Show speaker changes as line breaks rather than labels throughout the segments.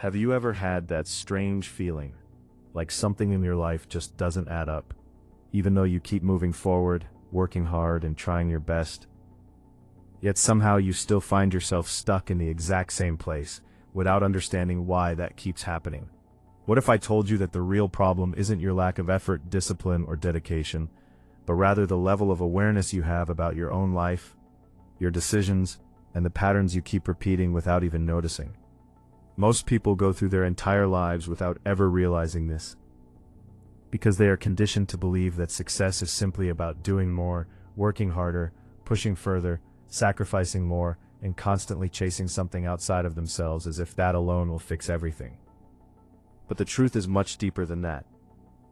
Have you ever had that strange feeling, like something in your life just doesn't add up, even though you keep moving forward, working hard, and trying your best? Yet somehow you still find yourself stuck in the exact same place, without understanding why that keeps happening. What if I told you that the real problem isn't your lack of effort, discipline, or dedication, but rather the level of awareness you have about your own life, your decisions, and the patterns you keep repeating without even noticing? Most people go through their entire lives without ever realizing this, because they are conditioned to believe that success is simply about doing more, working harder, pushing further, sacrificing more, and constantly chasing something outside of themselves as if that alone will fix everything. But the truth is much deeper than that,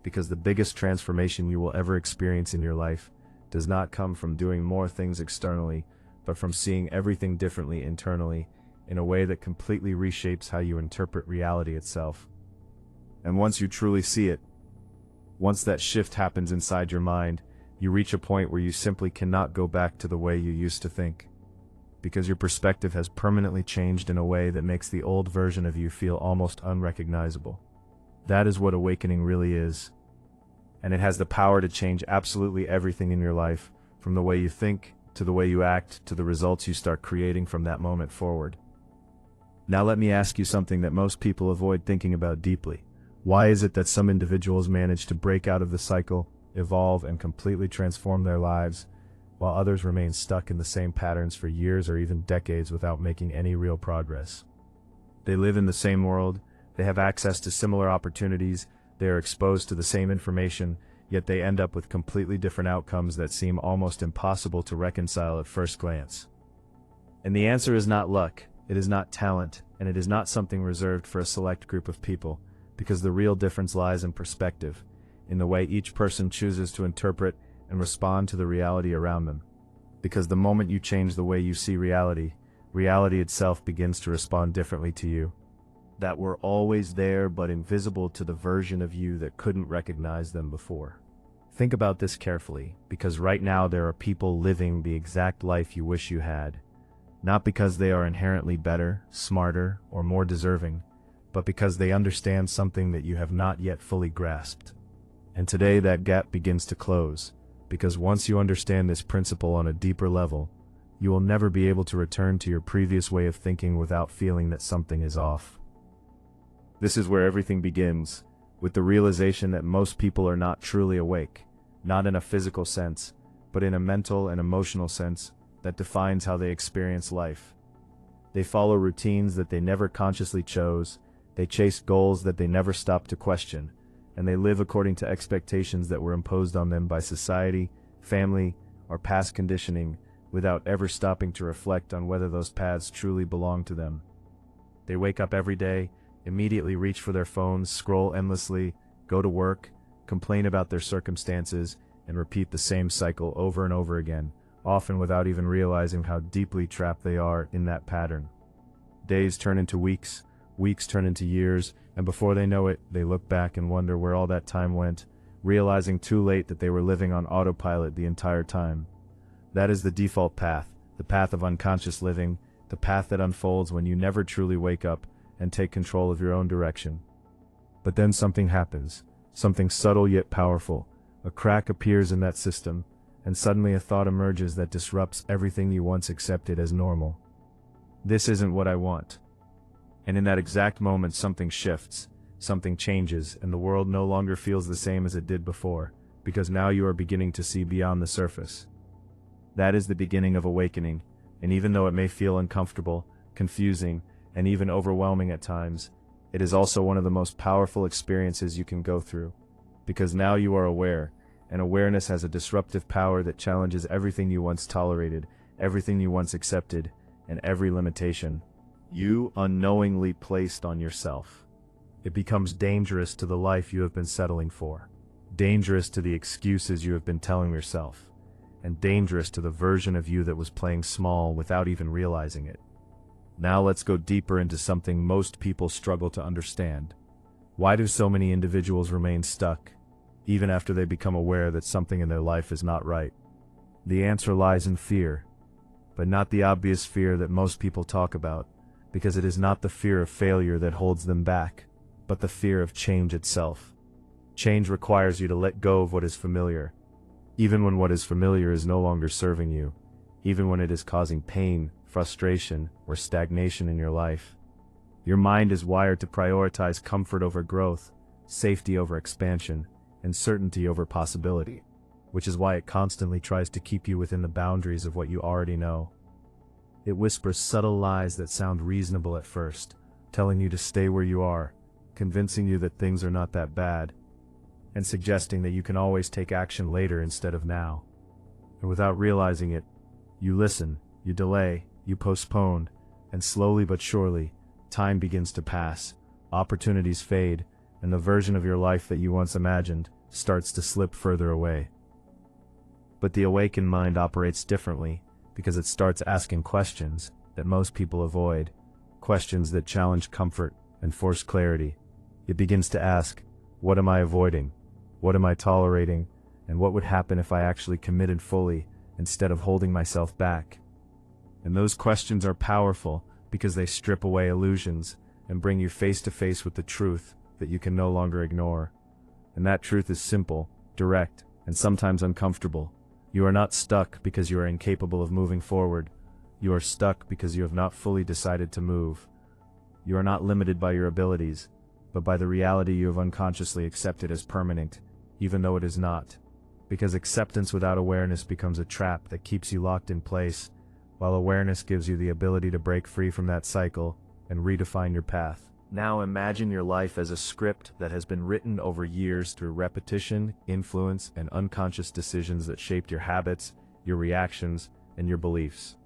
because the biggest transformation you will ever experience in your life does not come from doing more things externally, but from seeing everything differently internally, in a way that completely reshapes how you interpret reality itself. And once you truly see it, once that shift happens inside your mind, you reach a point where you simply cannot go back to the way you used to think, because your perspective has permanently changed in a way that makes the old version of you feel almost unrecognizable. That is what awakening really is, and it has the power to change absolutely everything in your life, from the way you think, to the way you act, to the results you start creating from that moment forward. Now let me ask you something that most people avoid thinking about deeply. Why is it that some individuals manage to break out of the cycle, evolve, and completely transform their lives, while others remain stuck in the same patterns for years or even decades without making any real progress? They live in the same world, they have access to similar opportunities, they are exposed to the same information, yet they end up with completely different outcomes that seem almost impossible to reconcile at first glance. And the answer is not luck, it is not talent, and it is not something reserved for a select group of people, because the real difference lies in perspective, in the way each person chooses to interpret and respond to the reality around them. Because the moment you change the way you see reality, reality itself begins to respond differently to you. That were always there but invisible to the version of you that couldn't recognize them before. Think about this carefully, because right now there are people living the exact life you wish you had, not because they are inherently better, smarter, or more deserving, but because they understand something that you have not yet fully grasped. And today that gap begins to close, because once you understand this principle on a deeper level, you will never be able to return to your previous way of thinking without feeling that something is off. This is where everything begins, with the realization that most people are not truly awake, not in a physical sense, but in a mental and emotional sense that defines how they experience life. They follow routines that they never consciously chose, they chase goals that they never stopped to question, and they live according to expectations that were imposed on them by society, family, or past conditioning, without ever stopping to reflect on whether those paths truly belong to them. They wake up every day, immediately reach for their phones, scroll endlessly, go to work, complain about their circumstances, and repeat the same cycle over and over again, often without even realizing how deeply trapped they are in that pattern. Days turn into weeks, weeks turn into years, and before they know it, they look back and wonder where all that time went, realizing too late that they were living on autopilot the entire time. That is the default path, the path of unconscious living, the path that unfolds when you never truly wake up and take control of your own direction. But then something happens, something subtle yet powerful. A crack appears in that system, and suddenly a thought emerges that disrupts everything you once accepted as normal. This isn't what I want. And in that exact moment something shifts, something changes, and the world no longer feels the same as it did before, because now you are beginning to see beyond the surface. That is the beginning of awakening, and even though it may feel uncomfortable, confusing, and even overwhelming at times, it is also one of the most powerful experiences you can go through, because now you are aware, and awareness has a disruptive power that challenges everything you once tolerated, everything you once accepted, and every limitation you unknowingly placed on yourself. It becomes dangerous to the life you have been settling for, dangerous to the excuses you have been telling yourself, and dangerous to the version of you that was playing small without even realizing it. Now let's go deeper into something most people struggle to understand. Why do so many individuals remain stuck, even after they become aware that something in their life is not right? The answer lies in fear, but not the obvious fear that most people talk about, because it is not the fear of failure that holds them back, but the fear of change itself. Change requires you to let go of what is familiar, even when what is familiar is no longer serving you, even when it is causing pain, frustration, or stagnation in your life. Your mind is wired to prioritize comfort over growth, safety over expansion, and certainty over possibility, which is why it constantly tries to keep you within the boundaries of what you already know. It whispers subtle lies that sound reasonable at first, telling you to stay where you are, convincing you that things are not that bad, and suggesting that you can always take action later instead of now. And without realizing it, you listen, you delay, you postpone, and slowly but surely, time begins to pass, opportunities fade, and the version of your life that you once imagined starts to slip further away. But the awakened mind operates differently, because it starts asking questions that most people avoid, questions that challenge comfort and force clarity. It begins to ask, what am I avoiding? What am I tolerating? And what would happen if I actually committed fully instead of holding myself back? And those questions are powerful because they strip away illusions and bring you face to face with the truth that you can no longer ignore. And that truth is simple, direct, and sometimes uncomfortable. You are not stuck because you are incapable of moving forward. You are stuck because you have not fully decided to move. You are not limited by your abilities, but by the reality you have unconsciously accepted as permanent, even though it is not. Because acceptance without awareness becomes a trap that keeps you locked in place, while awareness gives you the ability to break free from that cycle and redefine your path. Now imagine your life as a script that has been written over years through repetition, influence, and unconscious decisions that shaped your habits, your reactions, and your beliefs.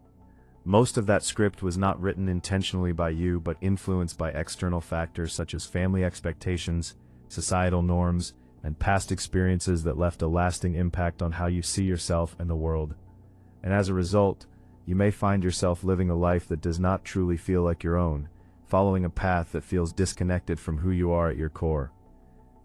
Most of that script was not written intentionally by you, but influenced by external factors such as family expectations, societal norms, and past experiences that left a lasting impact on how you see yourself and the world. And as a result, you may find yourself living a life that does not truly feel like your own, following a path that feels disconnected from who you are at your core.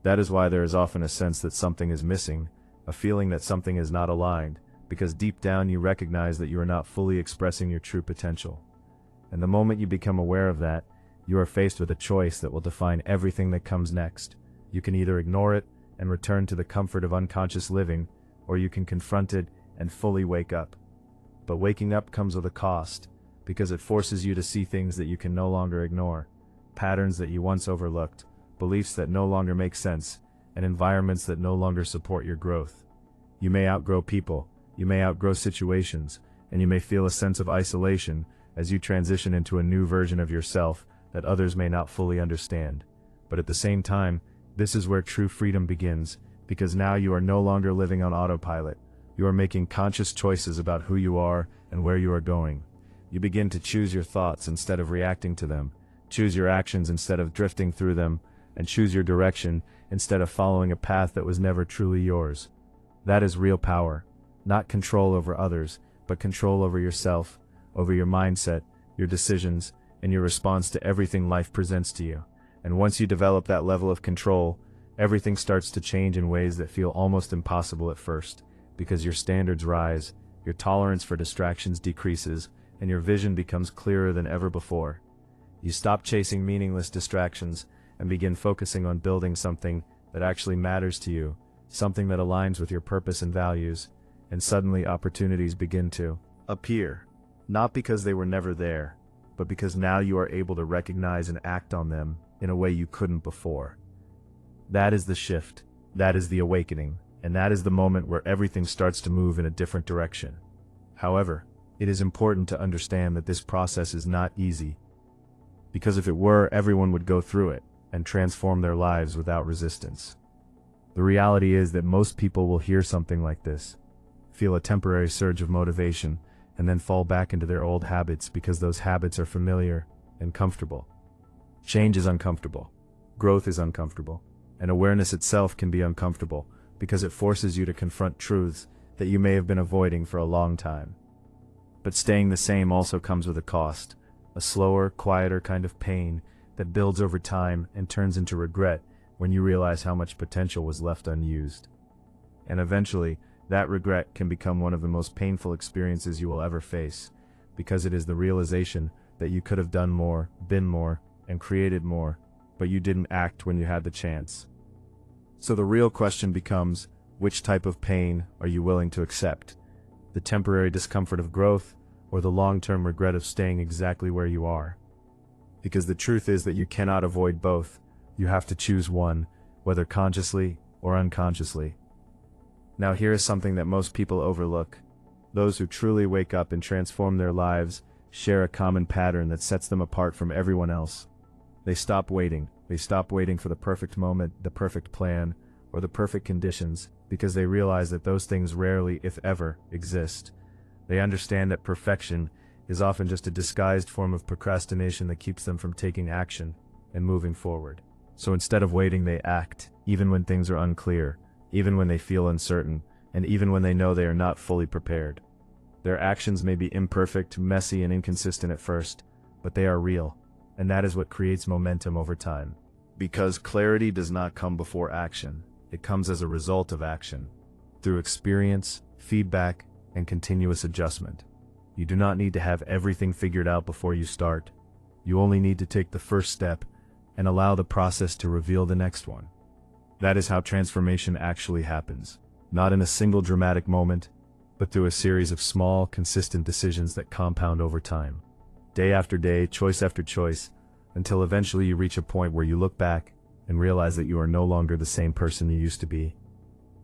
That is why there is often a sense that something is missing, a feeling that something is not aligned, because deep down you recognize that you are not fully expressing your true potential. And the moment you become aware of that, you are faced with a choice that will define everything that comes next. You can either ignore it and return to the comfort of unconscious living, or you can confront it and fully wake up. But waking up comes with a cost, because it forces you to see things that you can no longer ignore, patterns that you once overlooked, beliefs that no longer make sense, and environments that no longer support your growth. You may outgrow people, you may outgrow situations, and you may feel a sense of isolation as you transition into a new version of yourself that others may not fully understand. But at the same time, this is where true freedom begins, because now you are no longer living on autopilot. You are making conscious choices about who you are and where you are going. You begin to choose your thoughts instead of reacting to them, choose your actions instead of drifting through them, and choose your direction instead of following a path that was never truly yours. That is real power, not control over others, but control over yourself, over your mindset, your decisions, and your response to everything life presents to you. And once you develop that level of control, everything starts to change in ways that feel almost impossible at first, because your standards rise, your tolerance for distractions decreases, and your vision becomes clearer than ever before. You stop chasing meaningless distractions and begin focusing on building something that actually matters to you, something that aligns with your purpose and values, and suddenly opportunities begin to appear, not because they were never there, but because now you are able to recognize and act on them in a way you couldn't before. That is the shift, that is the awakening, and that is the moment where everything starts to move in a different direction. However, it is important to understand that this process is not easy, because if it were, everyone would go through it and transform their lives without resistance. The reality is that most people will hear something like this, feel a temporary surge of motivation, and then fall back into their old habits because those habits are familiar and comfortable. Change is uncomfortable, growth is uncomfortable, and awareness itself can be uncomfortable because it forces you to confront truths that you may have been avoiding for a long time. But staying the same also comes with a cost, a slower, quieter kind of pain that builds over time and turns into regret when you realize how much potential was left unused. And eventually, that regret can become one of the most painful experiences you will ever face, because it is the realization that you could have done more, been more, and created more, but you didn't act when you had the chance. So the real question becomes, which type of pain are you willing to accept? The temporary discomfort of growth, or the long-term regret of staying exactly where you are? Because the truth is that you cannot avoid both. You have to choose one, whether consciously or unconsciously. Now here is something that most people overlook. Those who truly wake up and transform their lives share a common pattern that sets them apart from everyone else. They stop waiting. They stop waiting for the perfect moment, the perfect plan, or the perfect conditions, because they realize that those things rarely, if ever, exist. They understand that perfection is often just a disguised form of procrastination that keeps them from taking action and moving forward. So instead of waiting, they act, even when things are unclear, even when they feel uncertain, and even when they know they are not fully prepared. Their actions may be imperfect, messy, and inconsistent at first, but they are real, and that is what creates momentum over time. Because clarity does not come before action, it comes as a result of action, through experience, feedback, and continuous adjustment. You do not need to have everything figured out before you start. You only need to take the first step and allow the process to reveal the next one. That is how transformation actually happens, not in a single dramatic moment, but through a series of small, consistent decisions that compound over time. Day after day, choice after choice, until eventually you reach a point where you look back and realize that you are no longer the same person you used to be.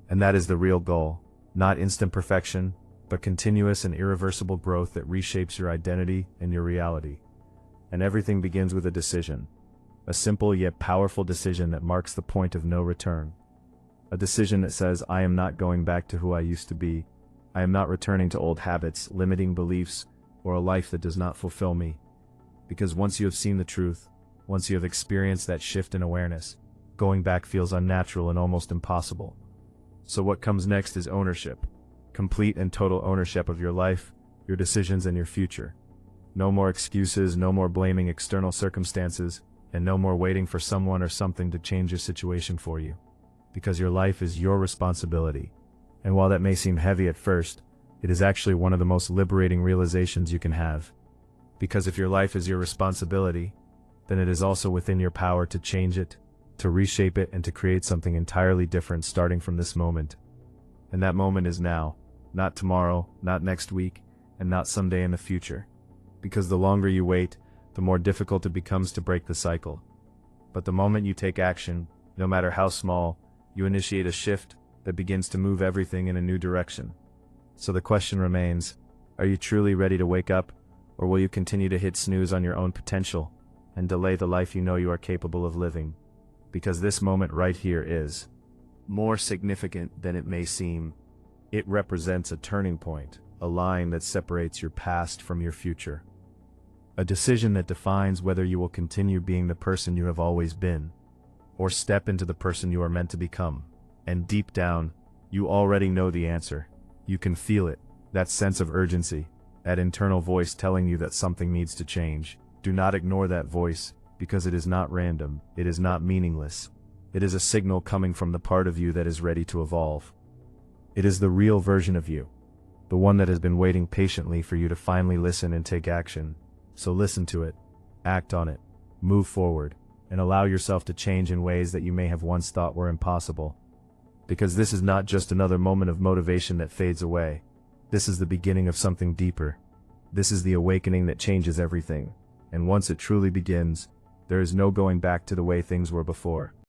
And that is the real goal, not instant perfection, but continuous and irreversible growth that reshapes your identity and your reality. And everything begins with a decision. A simple yet powerful decision that marks the point of no return. A decision that says, I am not going back to who I used to be. I am not returning to old habits, limiting beliefs, or a life that does not fulfill me. Because once you have seen the truth, once you have experienced that shift in awareness, going back feels unnatural and almost impossible. So what comes next is ownership. Complete and total ownership of your life, your decisions, and your future. No more excuses, no more blaming external circumstances, and no more waiting for someone or something to change your situation for you. Because your life is your responsibility. And while that may seem heavy at first, it is actually one of the most liberating realizations you can have. Because if your life is your responsibility, then it is also within your power to change it, to reshape it, and to create something entirely different starting from this moment. And that moment is now, not tomorrow, not next week, and not someday in the future. Because the longer you wait, the more difficult it becomes to break the cycle. But the moment you take action, no matter how small, you initiate a shift that begins to move everything in a new direction. So the question remains, are you truly ready to wake up, or will you continue to hit snooze on your own potential and delay the life you know you are capable of living? Because this moment right here is more significant than it may seem. It represents a turning point, a line that separates your past from your future. A decision that defines whether you will continue being the person you have always been, or step into the person you are meant to become. And deep down, you already know the answer. You can feel it, that sense of urgency, that internal voice telling you that something needs to change. Do not ignore that voice, because it is not random, it is not meaningless. It is a signal coming from the part of you that is ready to evolve. It is the real version of you, the one that has been waiting patiently for you to finally listen and take action. So listen to it, act on it, move forward, and allow yourself to change in ways that you may have once thought were impossible. Because this is not just another moment of motivation that fades away. This is the beginning of something deeper. This is the awakening that changes everything. And once it truly begins, there is no going back to the way things were before.